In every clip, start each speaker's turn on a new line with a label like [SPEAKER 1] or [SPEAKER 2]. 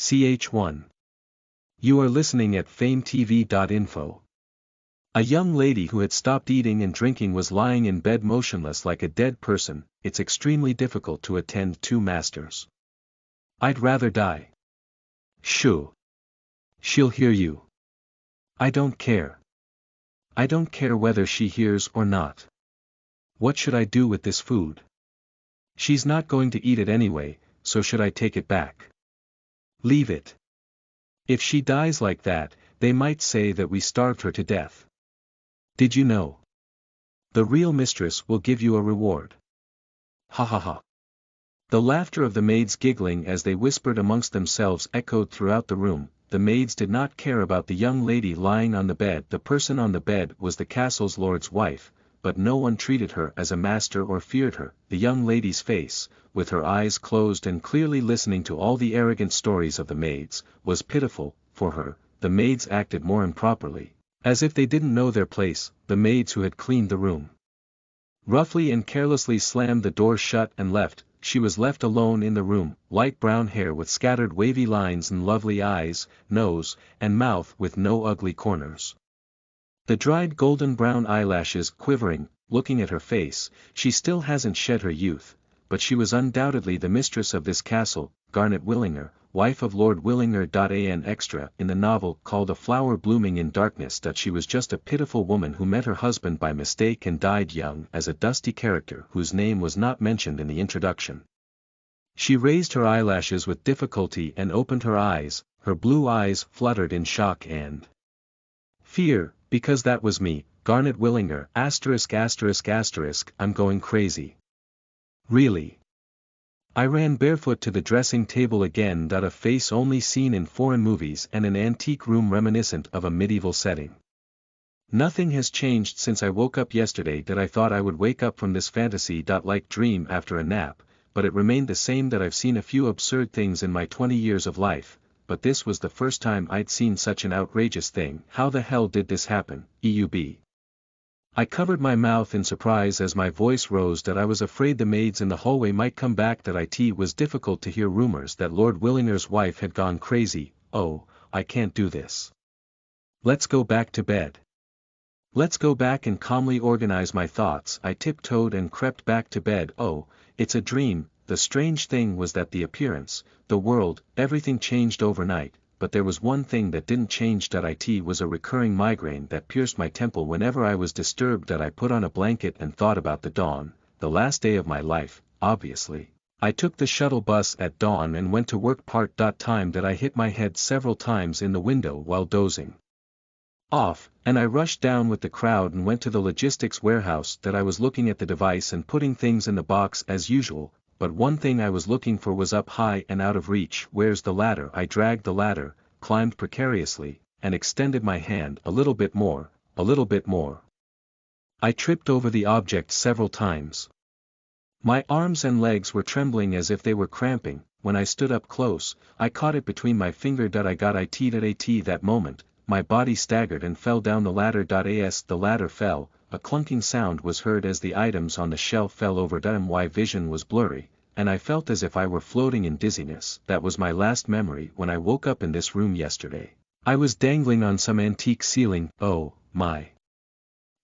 [SPEAKER 1] Ch1. You are listening at FameTV.info. A young lady who had stopped eating and drinking was lying in bed motionless like a dead person. It's extremely difficult to attend two masters. I'd rather die. Shoo. She'll hear you. I don't care. I don't care whether she hears or not. What should I do with this food? She's not going to eat it anyway, so should I take it back? Leave it. If she dies like that, they might say that we starved her to death. Did you know? The real mistress will give you a reward. Ha ha ha. The laughter of the maids giggling as they whispered amongst themselves echoed throughout the room. The maids did not care about the young lady lying on the bed. The person on the bed was the castle's lord's wife, but no one treated her as a master or feared her. The young lady's face, with her eyes closed and clearly listening to all the arrogant stories of the maids, was pitiful. For her, the maids acted more improperly, as if they didn't know their place. The maids who had cleaned the room roughly and carelessly slammed the door shut and left. She was left alone in the room, light brown hair with scattered wavy lines and lovely eyes, nose, and mouth with no ugly corners. The dried golden brown eyelashes quivering, looking at her face. She still hasn't shed her youth, but she was undoubtedly the mistress of this castle, Garnet Willinger, wife of Lord Willinger. An extra in the novel called A Flower Blooming in Darkness that she was just a pitiful woman who met her husband by mistake and died young as a dusty character whose name was not mentioned in the introduction. She raised her eyelashes with difficulty and opened her eyes. Her blue eyes fluttered in shock and fear, because that was me, Garnet Willinger. I'm going crazy. Really. I ran barefoot to the dressing table again. A face only seen in foreign movies and an antique room reminiscent of a medieval setting. Nothing has changed since I woke up yesterday. I thought I would wake up from this fantasy-like dream after a nap, but it remained the same. I've seen a few absurd things in my 20 years of life, but this was the first time I'd seen such an outrageous thing. How the hell did this happen, EUB? I covered my mouth in surprise as my voice rose. I was afraid the maids in the hallway might come back. It was difficult to hear rumors that Lord Willinger's wife had gone crazy. Oh, I can't do this. Let's go back to bed. Let's go back and calmly organize my thoughts. I tiptoed and crept back to bed. Oh, it's a dream. The strange thing was that the appearance, the world, everything changed overnight. But there was one thing that didn't change. It was a recurring migraine that pierced my temple whenever I was disturbed. I put on a blanket and thought about the dawn, the last day of my life, obviously. I took the shuttle bus at dawn and went to work part-time. I hit my head several times in the window while dozing off, and I rushed down with the crowd and went to the logistics warehouse. I was looking at the device and putting things in the box as usual. But one thing I was looking for was up high and out of reach. Where's the ladder? I dragged the ladder, climbed precariously, and extended my hand a little bit more, a little bit more. I tripped over the object several times. My arms and legs were trembling as if they were cramping. When I stood up close, I caught it between my finger. I got it at that moment, my body staggered and fell down the ladder. The ladder fell. A clunking sound was heard as the items on the shelf fell over. My vision was blurry, and I felt as if I were floating in dizziness. That was my last memory when I woke up in this room yesterday. I was dangling on some antique ceiling. Oh, my.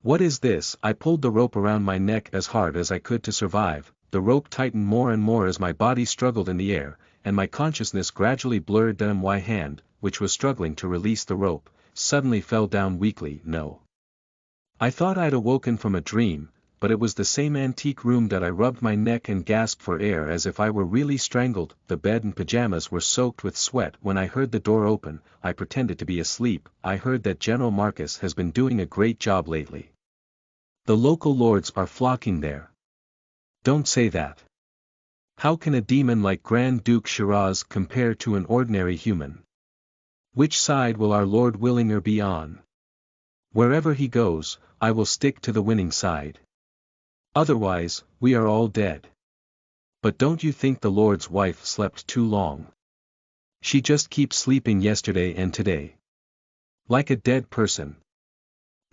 [SPEAKER 1] What is this? I pulled the rope around my neck as hard as I could to survive. The rope tightened more and more as my body struggled in the air, and my consciousness gradually blurred. My hand, which was struggling to release the rope, suddenly fell down weakly. No. I thought I'd awoken from a dream, but it was the same antique room. I rubbed my neck and gasped for air as if I were really strangled. The bed and pajamas were soaked with sweat. When I heard the door open, I pretended to be asleep. I heard that General Marcus has been doing a great job lately. The local lords are flocking there. Don't say that. How can a demon like Grand Duke Shiraz compare to an ordinary human? Which side will our Lord Willinger be on? Wherever he goes, I will stick to the winning side. Otherwise, we are all dead. But don't you think the Lord's wife slept too long? She just keeps sleeping yesterday and today. Like a dead person.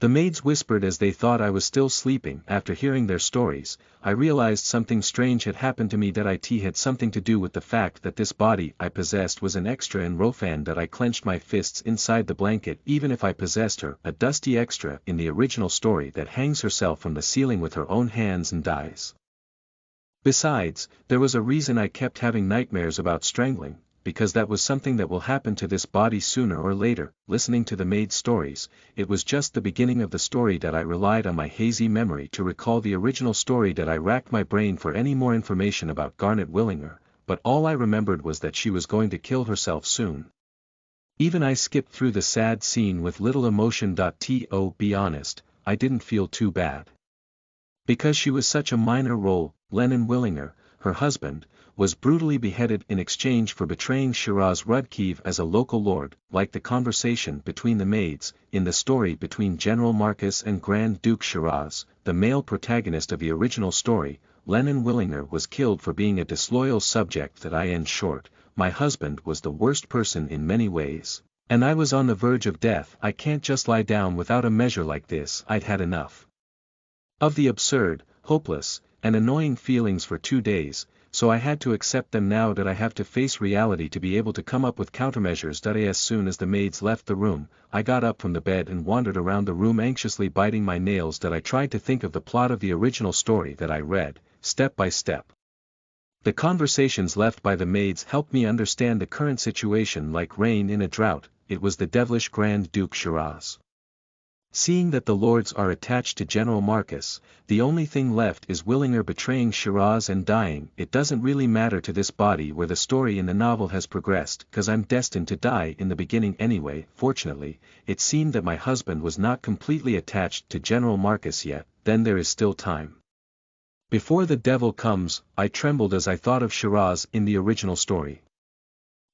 [SPEAKER 1] The maids whispered as they thought I was still sleeping. After hearing their stories, I realized something strange had happened to me. That it had something to do with the fact that this body I possessed was an extra in Rofan. That I clenched my fists inside the blanket. Even if I possessed her, a dusty extra in the original story that hangs herself from the ceiling with her own hands and dies. Besides, there was a reason I kept having nightmares about strangling, because that was something that will happen to this body sooner or later. Listening to the maid's stories, it was just the beginning of the story that I relied on my hazy memory to recall the original story. That I racked my brain for any more information about Garnet Willinger, but all I remembered was that she was going to kill herself soon. Even I skipped through the sad scene with little emotion. To be honest, I didn't feel too bad. Because she was such a minor role. Lennon Willinger, her husband, was brutally beheaded in exchange for betraying Shiraz Rudkiv as a local lord. Like the conversation between the maids, in the story between General Marcus and Grand Duke Shiraz, the male protagonist of the original story, Lennon Willinger was killed for being a disloyal subject. That in short, my husband was the worst person in many ways, and I was on the verge of death. I can't just lie down without a measure like this. I'd had enough of the absurd, hopeless, and annoying feelings for 2 days, so I had to accept them. Now that I have to face reality to be able to come up with countermeasures. As soon as the maids left the room, I got up from the bed and wandered around the room anxiously biting my nails. I tried to think of the plot of the original story that I read, step by step. The conversations left by the maids helped me understand the current situation like rain in a drought. It was the devilish Grand Duke Shiraz. Seeing that the lords are attached to General Marcus, the only thing left is Willinger betraying Shiraz and dying. It doesn't really matter to this body where the story in the novel has progressed, cause I'm destined to die in the beginning anyway. Fortunately, it seemed that my husband was not completely attached to General Marcus yet. Then there is still time. Before the devil comes. I trembled as I thought of Shiraz in the original story.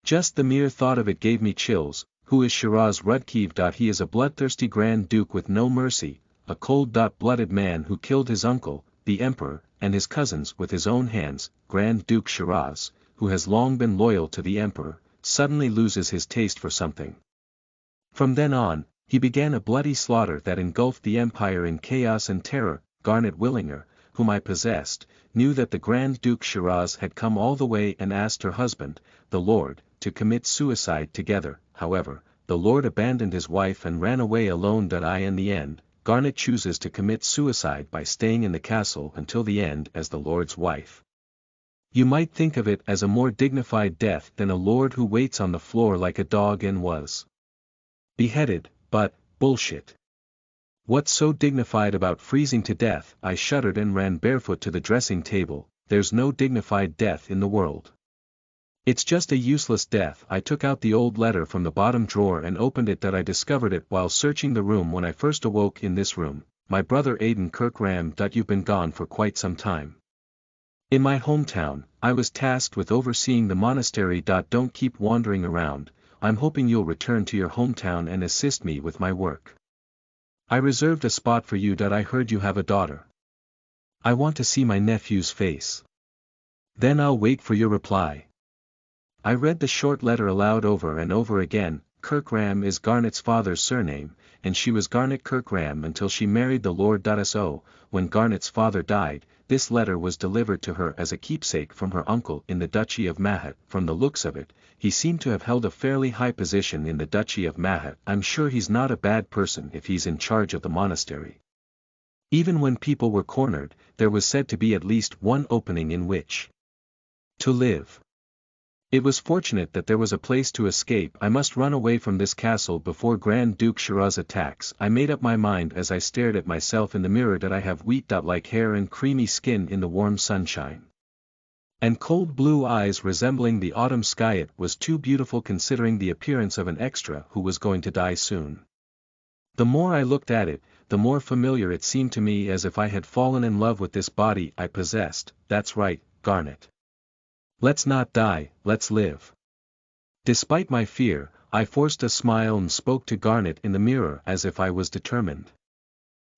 [SPEAKER 1] Just the mere thought of it gave me chills. Who is Shiraz Rudkiv? He is a bloodthirsty Grand Duke with no mercy, a cold-blooded man who killed his uncle, the Emperor, and his cousins with his own hands. Grand Duke Shiraz, who has long been loyal to the Emperor, suddenly loses his taste for something. From then on, he began a bloody slaughter that engulfed the empire in chaos and terror. Garnet Willinger, whom I possessed, knew that the Grand Duke Shiraz had come all the way and asked her husband, the Lord, to commit suicide together. However, the Lord abandoned his wife and ran away alone. In the end, Garnet chooses to commit suicide by staying in the castle until the end as the Lord's wife. You might think of it as a more dignified death than a lord who waits on the floor like a dog and was beheaded, but, bullshit. What's so dignified about freezing to death? I shuddered and ran barefoot to the dressing table. There's no dignified death in the world. It's just a useless death. I took out the old letter from the bottom drawer and opened it. I discovered it while searching the room when I first awoke in this room. My brother Aiden Kirkram. You've been gone for quite some time. In my hometown, I was tasked with overseeing the monastery. Don't keep wandering around. I'm hoping you'll return to your hometown and assist me with my work. I reserved a spot for you. I heard you have a daughter. I want to see my nephew's face. Then I'll wait for your reply. I read the short letter aloud over and over again. Kirkram is Garnet's father's surname, and she was Garnet Kirkram until she married the Lord. So, when Garnet's father died, this letter was delivered to her as a keepsake from her uncle in the Duchy of Mahat. From the looks of it, he seemed to have held a fairly high position in the Duchy of Mahat. I'm sure he's not a bad person if he's in charge of the monastery. Even when people were cornered, there was said to be at least one opening in which to live. It was fortunate that there was a place to escape. I must run away from this castle before Grand Duke Shiraz attacks. I made up my mind as I stared at myself in the mirror. I have wheat-like hair and creamy skin in the warm sunshine, and cold blue eyes resembling the autumn sky. It was too beautiful considering the appearance of an extra who was going to die soon. The more I looked at it, the more familiar it seemed to me, as if I had fallen in love with this body I possessed. That's right, Garnet. Let's not die, let's live. Despite my fear, I forced a smile and spoke to Garnet in the mirror as if I was determined.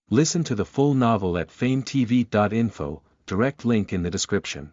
[SPEAKER 1] Listen to the full novel at FameTV.info, direct link in the description.